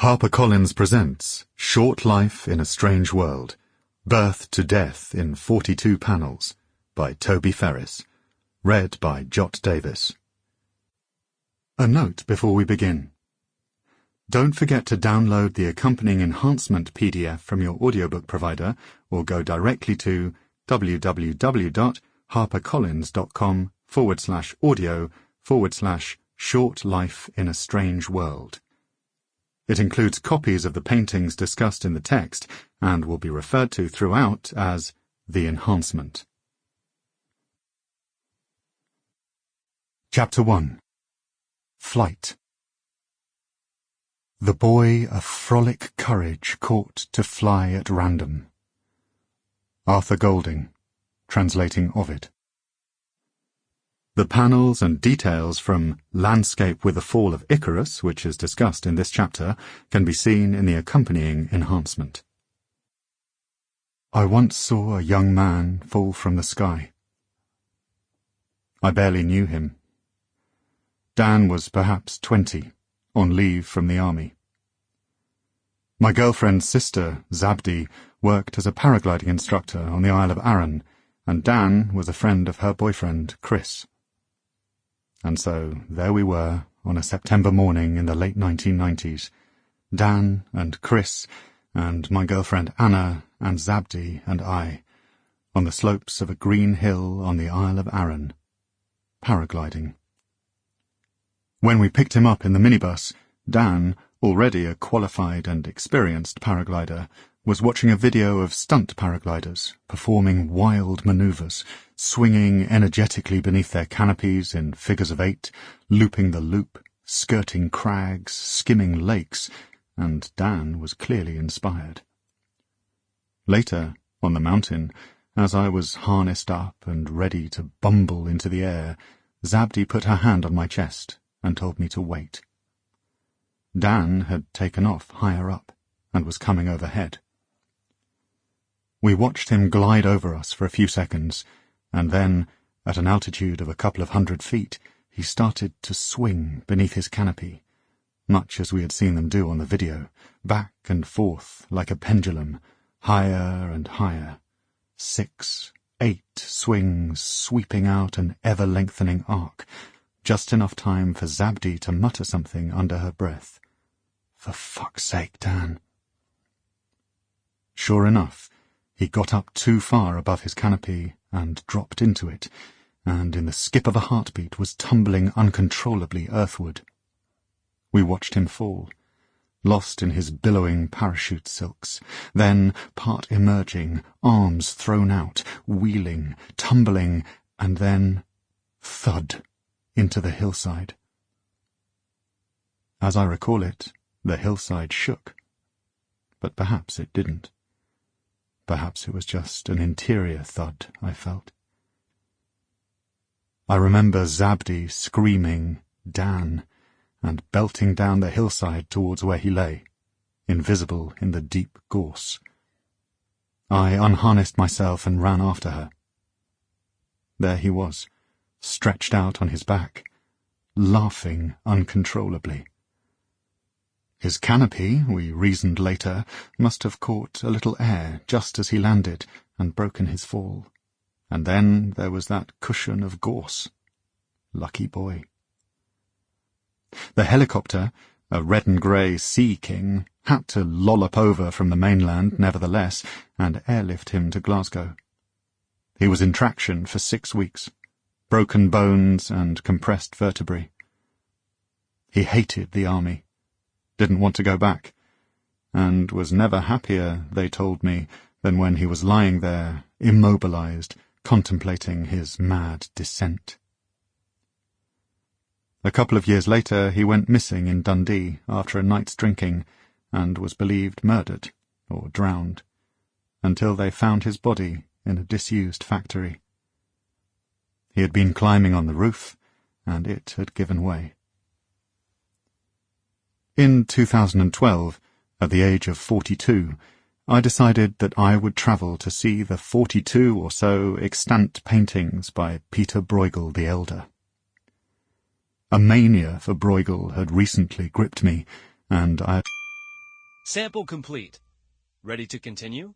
HarperCollins presents Short Life in a Strange World, Birth to Death in 42 Panels, by Toby Ferris. Read by Jot Davies. A note before we begin. Don't forget to download the accompanying enhancement PDF from your audiobook provider or go directly to www.harpercollins.com/audio/Short Life in a Strange World. It includes copies of the paintings discussed in the text and will be referred to throughout as the enhancement. Chapter 1. Flight. The boy of frolic courage caught to fly at random. Arthur Golding, translating Ovid. The panels and details from Landscape with the Fall of Icarus, which is discussed in this chapter, can be seen in the accompanying enhancement. I once saw a young man fall from the sky. I barely knew him. Dan was perhaps 20, on leave from the army. My girlfriend's sister, Zabdi, worked as a paragliding instructor on the Isle of Arran, and Dan was a friend of her boyfriend, Chris. And so there we were on a September morning in the late 1990s, Dan and Chris and my girlfriend Anna and Zabdi and I, on the slopes of a green hill on the Isle of Arran, paragliding. When we picked him up in the minibus, Dan, already a qualified and experienced paraglider, was watching a video of stunt paragliders performing wild manoeuvres, swinging energetically beneath their canopies in figures of 8, looping the loop, skirting crags, skimming lakes, and Dan was clearly inspired. Later, on the mountain, as I was harnessed up and ready to bumble into the air, Zabdi put her hand on my chest and told me to wait. Dan had taken off higher up and was coming overhead. We watched him glide over us for a few seconds, and then, at an altitude of a couple of 100 feet, he started to swing beneath his canopy, much as we had seen them do on the video, back and forth like a pendulum, higher and higher. 6, 8 swings sweeping out an ever-lengthening arc, just enough time for Zabdi to mutter something under her breath. "For fuck's sake, Dan." Sure enough, he got up too far above his canopy and dropped into it, and in the skip of a heartbeat was tumbling uncontrollably earthward. We watched him fall, lost in his billowing parachute silks, then part emerging, arms thrown out, wheeling, tumbling, and then thud into the hillside. As I recall it, the hillside shook, but perhaps it didn't. Perhaps it was just an interior thud I felt. I remember Zabdi screaming, "Dan," and belting down the hillside towards where he lay, invisible in the deep gorse. I unharnessed myself and ran after her. There he was, stretched out on his back, laughing uncontrollably. His canopy, we reasoned later, must have caught a little air just as he landed and broken his fall. And then there was that cushion of gorse. Lucky boy. The helicopter, a red and grey Sea King, had to lollop over from the mainland nevertheless and airlift him to Glasgow. He was in traction for 6 weeks, broken bones and compressed vertebrae. He hated the army, didn't want to go back, and was never happier, they told me, than when he was lying there, immobilized, contemplating his mad descent. A couple of years later he went missing in Dundee after a night's drinking, and was believed murdered, or drowned, until they found his body in a disused factory. He had been climbing on the roof, and it had given way. In 2012, at the age of 42, I decided that I would travel to see the 42 or so extant paintings by Pieter Bruegel the Elder. A mania for Bruegel had recently gripped me, and I Sample complete. Ready to continue?